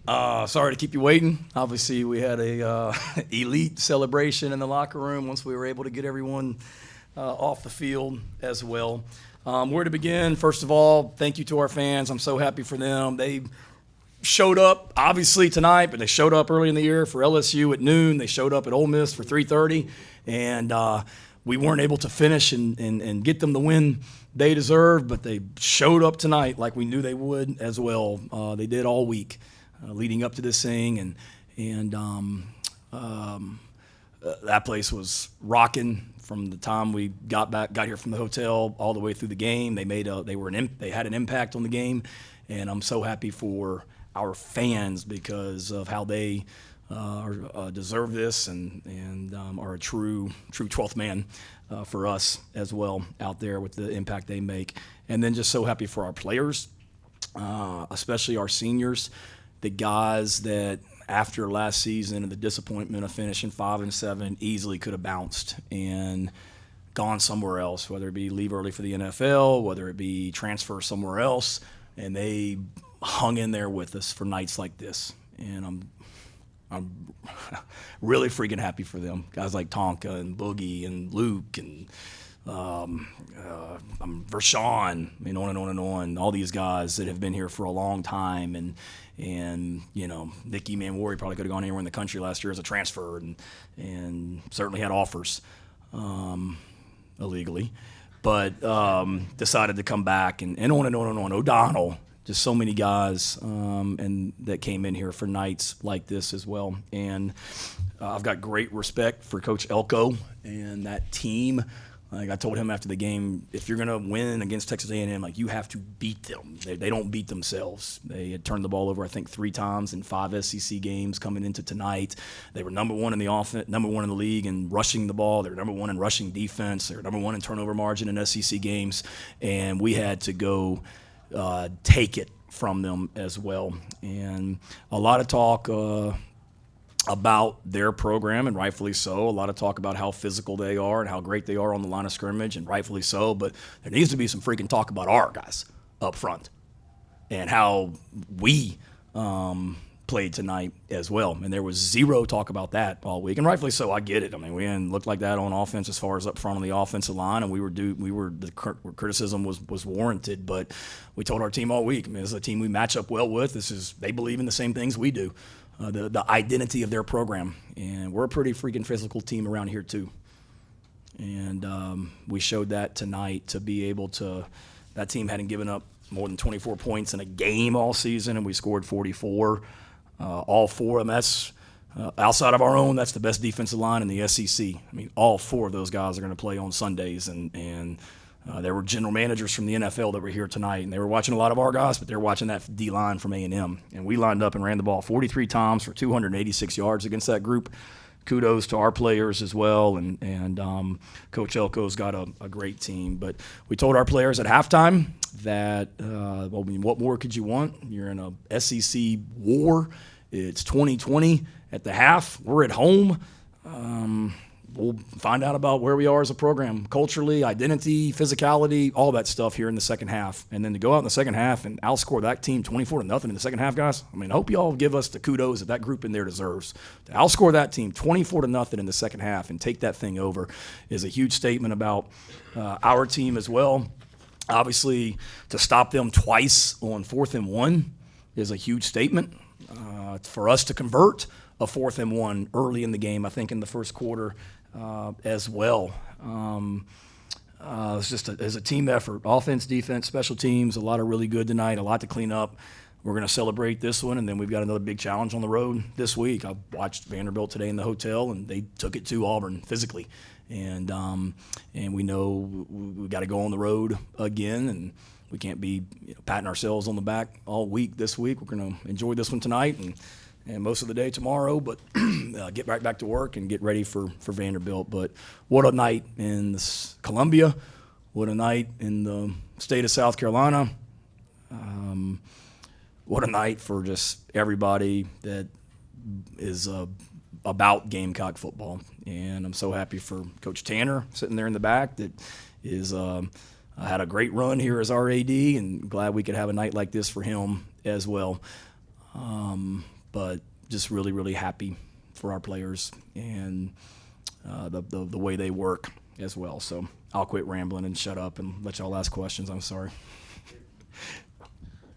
Sorry to keep you waiting. Obviously, we had a elite celebration in the locker room once we were able to get everyone off the field as well. Where to begin? First of all, thank you to our fans. I'm so happy for them. They showed up, obviously, tonight, but they showed up early in the year for LSU at noon. They showed up at Ole Miss for 3:30, and we weren't able to finish and get them the win they deserved, but they showed up tonight like we knew they would as well. They did all week. Leading up to this thing, and that place was rocking from the time we got here from the hotel all the way through the game. They had an impact on the game, and I'm so happy for our fans because of how they deserve this and are a true 12th man for us as well out there with the impact they make. And then just so happy for our players, especially our seniors. The guys that after last season and the disappointment of finishing 5-7 easily could have bounced and gone somewhere else, whether it be leave early for the NFL, whether it be transfer somewhere else, and they hung in there with us for nights like this. And I'm really freaking happy for them. Guys like Tonka and Boogie and Luke and Vershawn, I mean, on and on and on. All these guys that have been here for a long time, and you know, Nicky Manwari probably could have gone anywhere in the country last year as a transfer, and certainly had offers illegally, but decided to come back, and on and on and on. O'Donnell, just so many guys, and that came in here for nights like this as well. And I've got great respect for Coach Elko and that team. Like I told him after the game, if you're going to win against Texas A&M, like, you have to beat them. They don't beat themselves. They had turned the ball over, I think, 3 times in 5 SEC games coming into tonight. They were number one in the offense, number one in the league in rushing the ball. They were number one in rushing defense. They were number one in turnover margin in SEC games. And we had to go take it from them as well. And a lot of talk about their program, and rightfully so. A lot of talk about how physical they are and how great they are on the line of scrimmage, and rightfully so. But there needs to be some freaking talk about our guys up front and how we played tonight as well. And there was zero talk about that all week, and rightfully so. I get it. I mean, we didn't look like that on offense as far as up front on the offensive line, and the criticism was warranted. But we told our team all week, I mean, this is a team we match up well with. They believe in the same things we do. The identity of their program, and we're a pretty freaking physical team around here too. And we showed that tonight to be able to. That team hadn't given up more than 24 points in a game all season, and we scored 44. All 4 of them. That's outside of our own. That's the best defensive line in the SEC. I mean, all 4 of those guys are going to play on Sundays, and there were general managers from the NFL that were here tonight, and they were watching a lot of our guys, but they were watching that D-line from A&M. And we lined up and ran the ball 43 times for 286 yards against that group. Kudos to our players as well, and Coach Elko's got a great team. But we told our players at halftime that, well, I mean, what more could you want? You're in a SEC war. It's 2020 at the half. We're at home. We'll find out about where we are as a program, culturally, identity, physicality, all that stuff here in the second half. And then to go out in the second half and outscore that team 24-0 in the second half, guys, I mean, I hope you all give us the kudos that group in there deserves. To outscore that team 24-0 in the second half and take that thing over is a huge statement about our team as well. Obviously, to stop them twice on 4th and 1 is a huge statement. For us to convert a 4th and 1 early in the game, I think in the first quarter, as well. It's just as a team effort, offense, defense, special teams, a lot of really good tonight, a lot to clean up. We're going to celebrate this one, and then we've got another big challenge on the road this week. I watched Vanderbilt today in the hotel, and they took it to Auburn physically. And we know we got to go on the road again, and we can't be patting ourselves on the back all week this week. We're going to enjoy this one tonight and most of the day tomorrow, but get right back to work and get ready for Vanderbilt. But what a night in Columbia. What a night in the state of South Carolina. What a night for just everybody that is about Gamecock football. And I'm so happy for Coach Tanner sitting there in the back that is had a great run here as our AD, and glad we could have a night like this for him as well. but just really, really happy for our players and the way they work as well. So I'll quit rambling and shut up and let y'all ask questions. I'm sorry.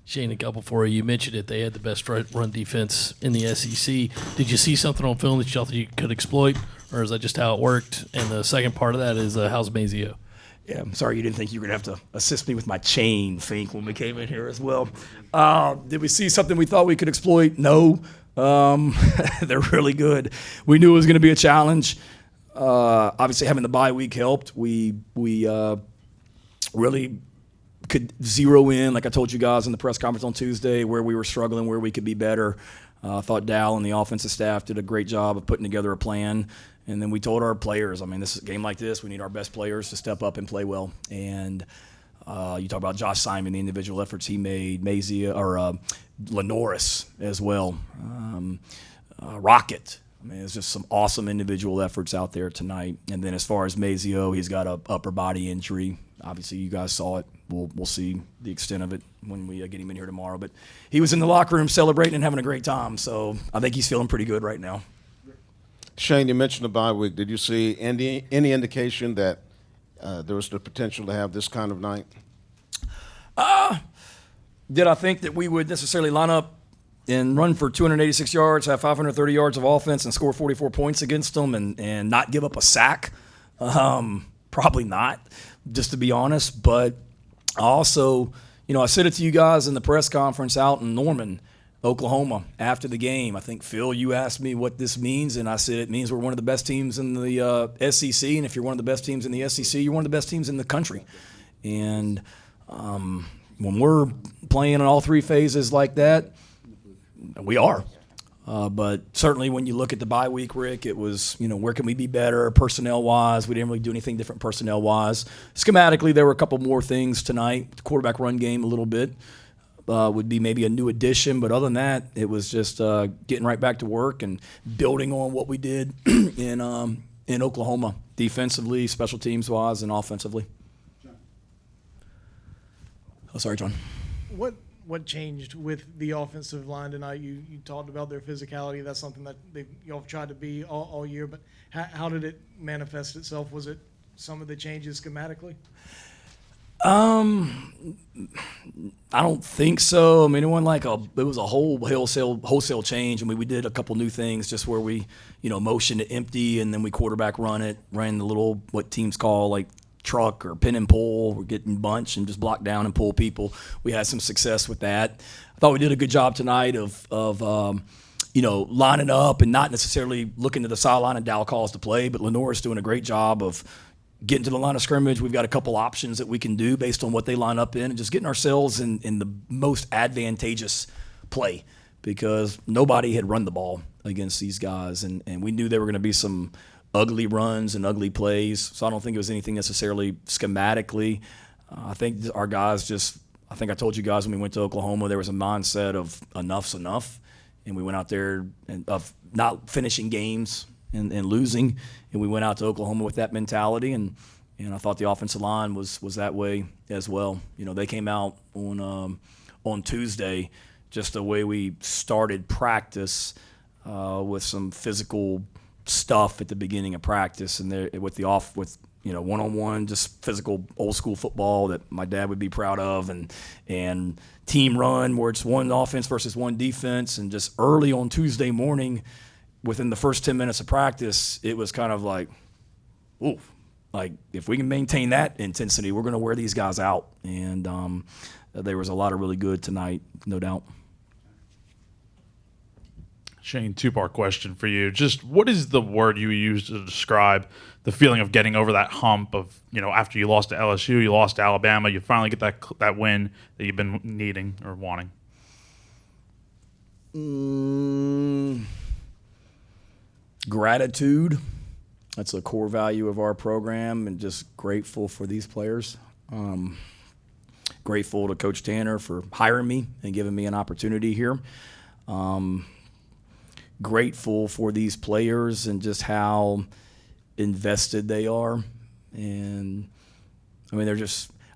Shane, a couple for you. You mentioned it. They had the best run defense in the SEC. Did you see something on film that you thought you could exploit, or is that just how it worked? And the second part of that is how's Mazio? Yeah, I'm sorry you didn't think you were going to have to assist me with my chain, Fink, when we came in here as well. Did we see something we thought we could exploit? No. They're really good. We knew it was going to be a challenge. Obviously, having the bye week helped. We really could zero in, like I told you guys in the press conference on Tuesday, where we were struggling, where we could be better. I thought Dal and the offensive staff did a great job of putting together a plan. And then we told our players, I mean, this is a game like this, we need our best players to step up and play well. And you talk about Josh Simon, the individual efforts he made, Lenorris as well, Rocket. I mean, it's just some awesome individual efforts out there tonight. And then as far as Mazio, he's got a upper body injury. Obviously, you guys saw it. We'll see the extent of it when we get him in here tomorrow. But he was in the locker room celebrating and having a great time. So I think he's feeling pretty good right now. Shane, you mentioned the bye week. Did you see any indication that there was the potential to have this kind of night? Did I think that we would necessarily line up and run for 286 yards, have 530 yards of offense, and score 44 points against them and not give up a sack? Probably not, just to be honest. But I also, I said it to you guys in the press conference out in Norman, Oklahoma, after the game. I think, Phil, you asked me what this means, and I said it means we're one of the best teams in the SEC, and if you're one of the best teams in the SEC, you're one of the best teams in the country. And when we're playing in all three phases like that, we are. But certainly when you look at the bye week, Rick, it was, where can we be better personnel-wise? We didn't really do anything different personnel-wise. Schematically, there were a couple more things tonight. The quarterback run game a little bit would be maybe a new addition. But other than that, it was just getting right back to work and building on what we did in Oklahoma, defensively, special teams-wise, and offensively. Oh, sorry, John. What changed with the offensive line tonight? You talked about their physicality. That's something that y'all have tried to be all year. But how did it manifest itself? Was it some of the changes schematically? I don't think so. I mean, it was a whole wholesale change. I mean, we did a couple new things just where we, motion to empty and then we quarterback ran the little, what teams call like truck or pin and pull. We're getting bunch and just block down and pull people. We had some success with that. I thought we did a good job tonight of lining up and not necessarily looking to the sideline and Dow calls to play, but Lenorris doing a great job of getting to the line of scrimmage. We've got a couple options that we can do based on what they line up in and just getting ourselves in the most advantageous play because nobody had run the ball against these guys, and we knew there were going to be some ugly runs and ugly plays. So I don't think it was anything necessarily schematically. I think our guys I think I told you guys when we went to Oklahoma, there was a mindset of enough's enough. And we went out there of not finishing games and losing. And we went out to Oklahoma with that mentality. And I thought the offensive line was that way as well. They came out on Tuesday, just the way we started practice with some physical stuff at the beginning of practice and with one-on-one, just physical old school football that my dad would be proud of and team run where it's one offense versus one defense. And just early on Tuesday morning, within the first 10 minutes of practice, it was kind of like, ooh, like if we can maintain that intensity, we're going to wear these guys out. And there was a lot of really good tonight, no doubt. Shane, two-part question for you. Just what is the word you use to describe the feeling of getting over that hump of, after you lost to LSU, you lost to Alabama, you finally get that win that you've been needing or wanting? Gratitude. That's a core value of our program, and just grateful for these players. Grateful to Coach Tanner for hiring me and giving me an opportunity here. Grateful for these players and just how invested they are. And I mean,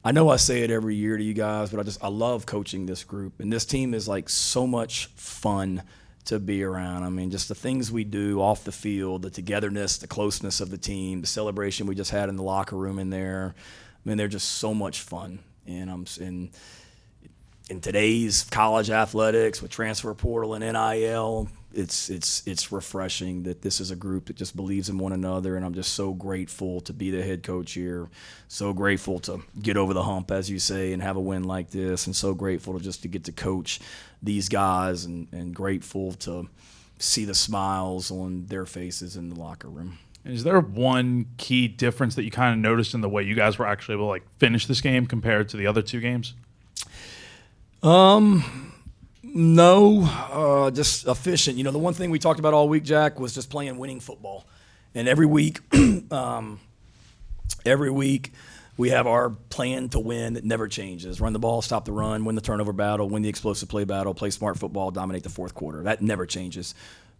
I know I say it every year to you guys, but I love coaching this group. And this team is like so much fun to be around. I mean, just the things we do off the field, the togetherness, the closeness of the team, the celebration we just had in the locker room in there. I mean, they're just so much fun. And in today's college athletics with transfer portal and NIL, it's refreshing that this is a group that just believes in one another, and I'm just so grateful to be the head coach here. So grateful to get over the hump, as you say, and have a win like this, and so grateful to get to coach these guys, and grateful to see the smiles on their faces in the locker room. Is there one key difference that you kind of noticed in the way you guys were actually able to finish this game compared to the other two games? No, just efficient. The one thing we talked about all week, Jack, was just playing winning football. And every week we have our plan to win that never changes. Run the ball, stop the run, win the turnover battle, win the explosive play battle, play smart football, dominate the fourth quarter. That never changes.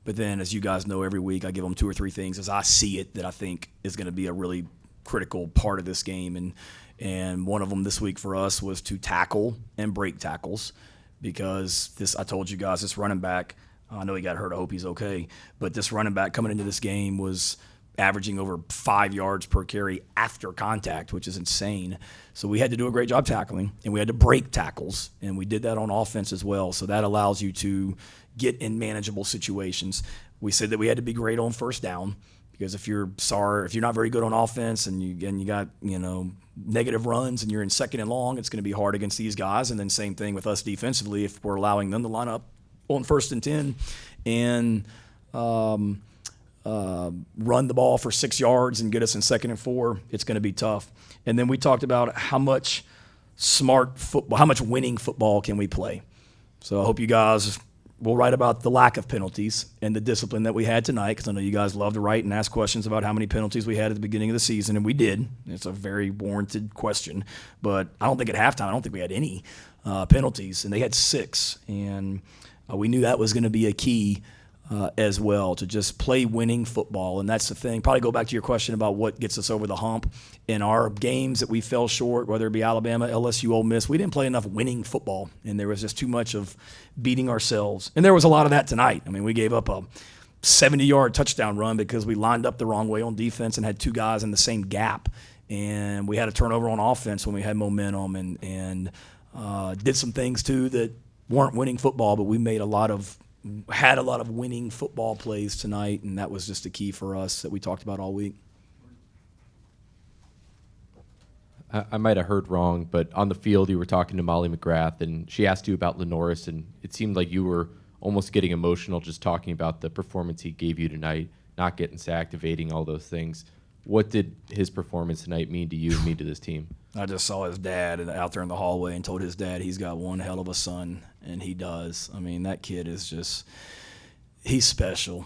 But then, as you guys know, every week I give them 2 or 3 things as I see it that I think is going to be a really critical part of this game. And one of them this week for us was to tackle and break tackles, because I told you guys, this running back, I know he got hurt, I hope he's okay, but this running back coming into this game was averaging over 5 yards per carry after contact, which is insane. So we had to do a great job tackling, and we had to break tackles, and we did that on offense as well. So that allows you to get in manageable situations. We said that we had to be great on first down, because if you're not very good on offense and you got negative runs and you're in second and long, it's going to be hard against these guys. And then same thing with us defensively, if we're allowing them to line up on 1st and 10 and run the ball for 6 yards and get us in 2nd and 4, it's going to be tough. And then we talked about how much smart football, how much winning football can we play. So I hope you guys will write about the lack of penalties and the discipline that we had tonight, because I know you guys love to write and ask questions about how many penalties we had at the beginning of the season, and we did. It's a very warranted question. But I don't think at halftime, I don't think we had any penalties, and they had 6. And we knew that was going to be a key as well, to just play winning football. And that's the thing. Probably go back to your question about what gets us over the hump. In our games that we fell short, whether it be Alabama, LSU, Ole Miss, we didn't play enough winning football, and there was just too much of beating ourselves. And there was a lot of that tonight. I mean, we gave up a 70-yard touchdown run because we lined up the wrong way on defense and had 2 guys in the same gap. And we had a turnover on offense when we had momentum, and did some things too that weren't winning football, but we had a lot of winning football plays tonight, and that was just a key for us that we talked about all week. I might have heard wrong, but on the field you were talking to Molly McGrath, and she asked you about Lenorris, and it seemed like you were almost getting emotional just talking about the performance he gave you tonight, not getting sacked, evading, all those things. What did his performance tonight mean to you and mean to this team? I just saw his dad out there in the hallway and told his dad he's got one hell of a son, and he does. I mean, that kid is he's special.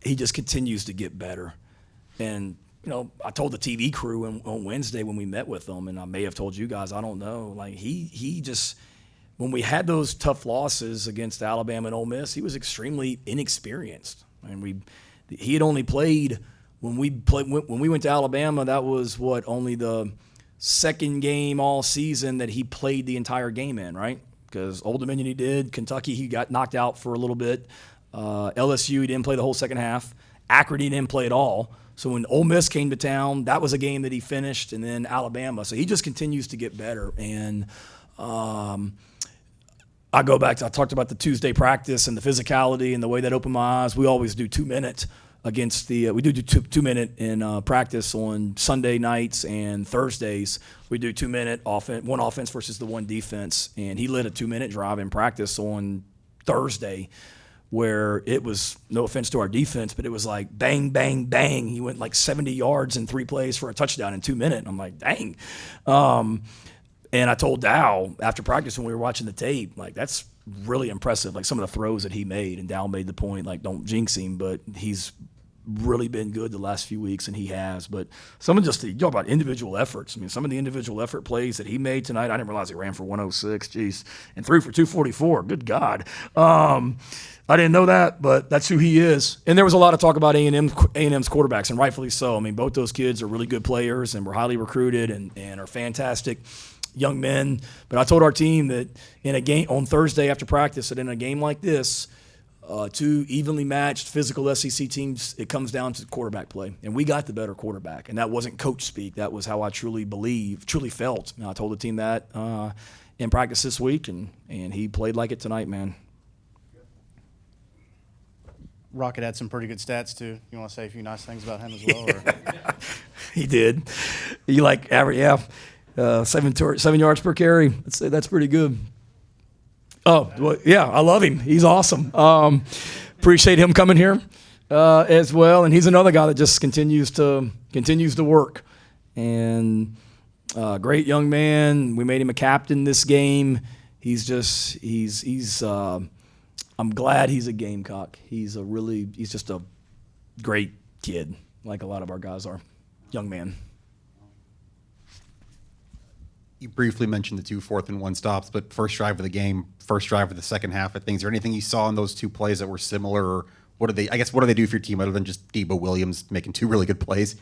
He just continues to get better. And, I told the TV crew on Wednesday when we met with them, and I may have told you guys, I don't know, he just, when we had those tough losses against Alabama and Ole Miss, he was extremely inexperienced. I mean, he had only played when we went to Alabama. That was only the second game all season that he played the entire game in, right? Because Old Dominion he did, Kentucky he got knocked out for a little bit, LSU he didn't play the whole second half, Akron he didn't play at all. So when Ole Miss came to town, that was a game that he finished, and then Alabama. So he just continues to get better. And I talked about the Tuesday practice and the physicality and the way that opened my eyes. We always do 2 minute against we do 2 minute in practice on Sunday nights and Thursdays. We do 2 minute one offense versus the one defense. And he led a 2 minute drive in practice on Thursday, where it was, no offense to our defense, but it was like bang, bang, bang. He went 70 yards in 3 plays for a touchdown in 2 minutes. I'm like, dang. And I told Dow after practice when we were watching the tape, that's really impressive. Some of the throws that he made, and Dow made the point, don't jinx him, but he's really been good the last few weeks, and he has. But some of you talk about individual efforts. I mean, some of the individual effort plays that he made tonight, I didn't realize he ran for 106, geez, and threw for 244. Good God. I didn't know that, but that's who he is. And there was a lot of talk about A&M's quarterbacks, and rightfully so. I mean, both those kids are really good players and were highly recruited and are fantastic young men. But I told our team that in a game on Thursday after practice, that in a game like this, two evenly matched physical SEC teams, it comes down to quarterback play. And we got the better quarterback. And that wasn't coach speak. That was how I truly felt. And I told the team that in practice this week, and he played like it tonight, man. Rocket had some pretty good stats, too. You want to say a few nice things about him as well? Or? He did. He like average, 7 yards per carry. That's pretty good. Oh, well, yeah, I love him. He's awesome. Appreciate him coming here as well. And he's another guy that just continues to work. And great young man. We made him a captain this game. He's I'm glad he's a Gamecock. He's just a great kid, like a lot of our guys are. Young man. You briefly mentioned the 2 4th-and-1 stops, but first drive of the game, first drive of the second half of things. Is there anything you saw in those 2 plays that were similar, or what do they do for your team other than just Debo Williams making 2 really good plays?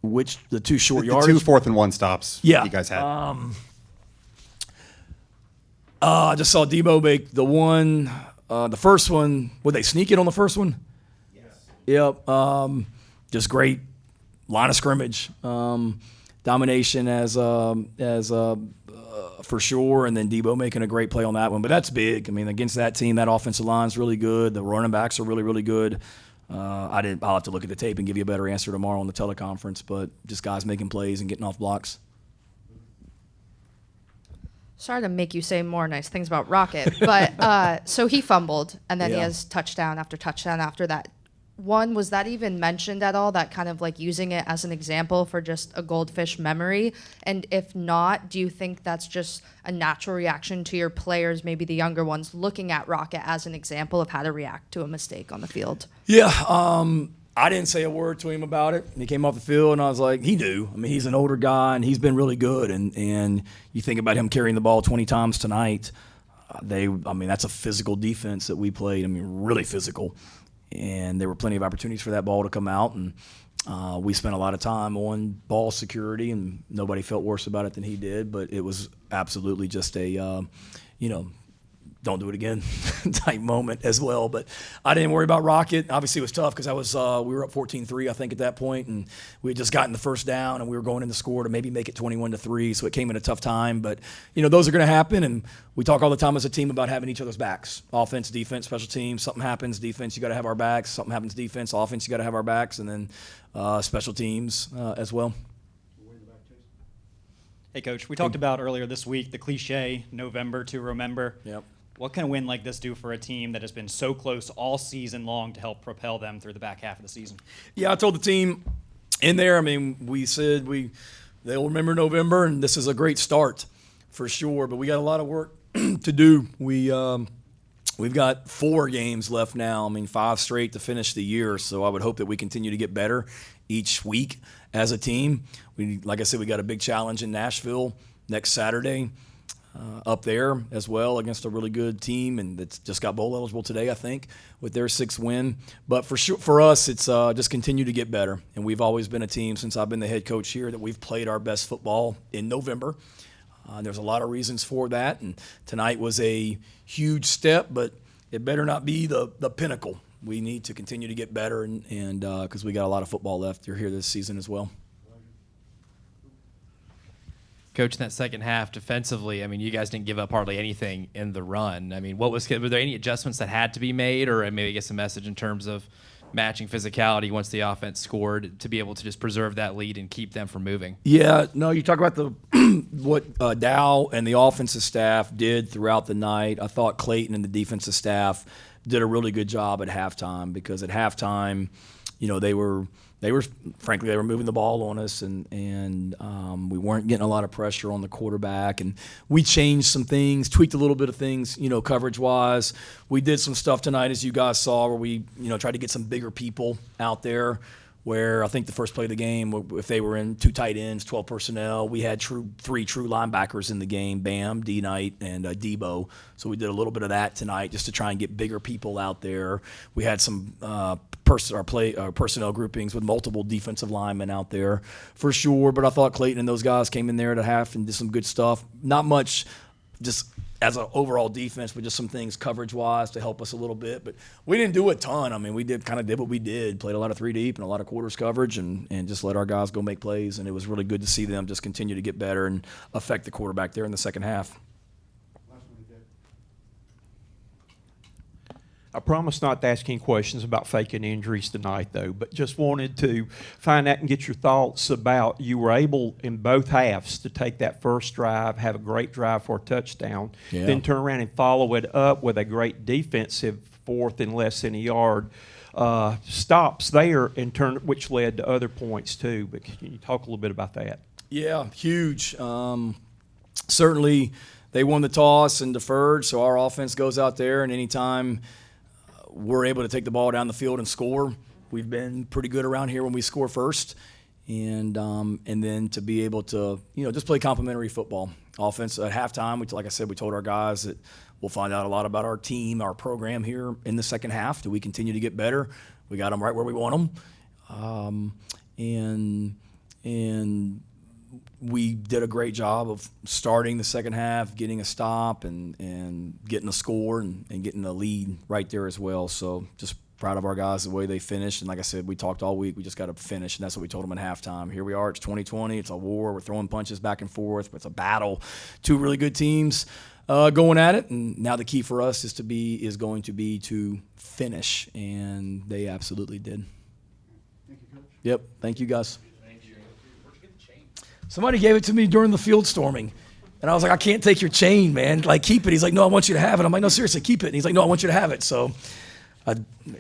Which the 2 short The yards? 2 4th-and-1 stops Yeah. you guys had. I just saw Debo make the one, the first one. Would they sneak it on the first one? Yes. Yep. Just great line of scrimmage, domination as for sure, and then Debo making a great play on that one. But that's big. I mean, against that team, that offensive line's really good. The running backs are really, really good. I'll have to look at the tape and give you a better answer tomorrow on the teleconference. But just guys making plays and getting off blocks. Sorry to make you say more nice things about Rocket, but so he fumbled, and then he has touchdown after touchdown after that. One, was that even mentioned at all, that kind of like using it as an example for just a goldfish memory? And if not, do you think that's just a natural reaction to your players, maybe the younger ones, looking at Rocket as an example of how to react to a mistake on the field? Yeah, I didn't say a word to him about it. He came off the field, and I was like, he knew. I mean, he's an older guy, and he's been really good. And you think about him carrying the ball 20 times tonight. That's a physical defense that we played. I mean, really physical. And there were plenty of opportunities for that ball to come out. And we spent a lot of time on ball security, and nobody felt worse about it than he did. But it was absolutely just a, don't do it again type moment as well. But I didn't worry about Rocket. Obviously, it was tough because we were up 14-3, I think, at that point, and we had just gotten the first down, and we were going in to score to maybe make it 21-3. So it came in a tough time. But those are going to happen, and we talk all the time as a team about having each other's backs. Offense, defense, special teams. Something happens, defense, you got to have our backs. Something happens, defense, offense, you got to have our backs, and then special teams as well. Hey, Coach, we talked about earlier this week the cliche, November to remember. Yep. What can a win like this do for a team that has been so close all season long to help propel them through the back half of the season? Yeah, I told the team in there, we said they'll remember November, and this is a great start for sure, but we got a lot of work to do. We've got 4 games left now, 5 straight to finish the year, so I would hope that we continue to get better each week as a team. Like I said, we got a big challenge in Nashville next Saturday. Up there as well against a really good team, and that's just got bowl eligible today, I think, with their 6th win. But for sure, for us, it's just continue to get better. And we've always been a team since I've been the head coach here that we've played our best football in November. There's a lot of reasons for that, and tonight was a huge step, but it better not be the pinnacle. We need to continue to get better, and because we got a lot of football left here this season as well. Coach, in that second half, defensively, you guys didn't give up hardly anything in the run. Were there any adjustments that had to be made, or maybe I guess a message in terms of matching physicality once the offense scored to be able to just preserve that lead and keep them from moving? Yeah, no, you talk about what Dow and the offensive staff did throughout the night. I thought Clayton and the defensive staff did a really good job at halftime, because at halftime, they were frankly, they were moving the ball on us, and we weren't getting a lot of pressure on the quarterback. And we changed some things, tweaked a little bit of things, coverage-wise. We did some stuff tonight, as you guys saw, where we, tried to get some bigger people out there where I think the first play of the game, if they were in 2 tight ends, 12 personnel, we had 3 true linebackers in the game, Bam, D-Knight, and Debo. So we did a little bit of that tonight just to try and get bigger people out there. We had some personnel groupings with multiple defensive linemen out there for sure, but I thought Clayton and those guys came in there at a half and did some good stuff. Not much just as an overall defense, but just some things coverage-wise to help us a little bit. But we didn't do a ton. I mean, we did what we did, played a lot of 3 deep and a lot of quarters coverage and just let our guys go make plays. And it was really good to see them just continue to get better and affect the quarterback there in the second half. I promise not to ask any questions about faking injuries tonight, though, but just wanted to find out and get your thoughts about you were able in both halves to take that first drive, have a great drive for a touchdown, then turn around and follow it up with a great defensive 4th and less than a yard. Stops there which led to other points too. But can you talk a little bit about that? Yeah, huge. Certainly they won the toss and deferred, so our offense goes out there, and anytime we're able to take the ball down the field and score, we've been pretty good around here when we score first. And then to be able to, just play complementary football. Offense at halftime, like I said, we told our guys that we'll find out a lot about our team, our program here in the second half. Do we continue to get better? We got them right where we want them. And we did a great job of starting the second half, getting a stop and getting a score and getting a lead right there as well. So just proud of our guys, the way they finished. And like I said, we talked all week. We just got to finish, and that's what we told them at halftime. Here we are. It's 2020. It's a war. We're throwing punches back and forth. It's a battle. 2 really good teams going at it. And now the key for us is going to be to finish, and they absolutely did. Thank you, Coach. Yep. Thank you, guys. Somebody gave it to me during the field storming. And I was like, I can't take your chain, man. Like, keep it. He's like, no, I want you to have it. I'm like, no, seriously, keep it. And he's like, no, I want you to have it. So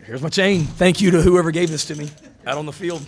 here's my chain. Thank you to whoever gave this to me out on the field.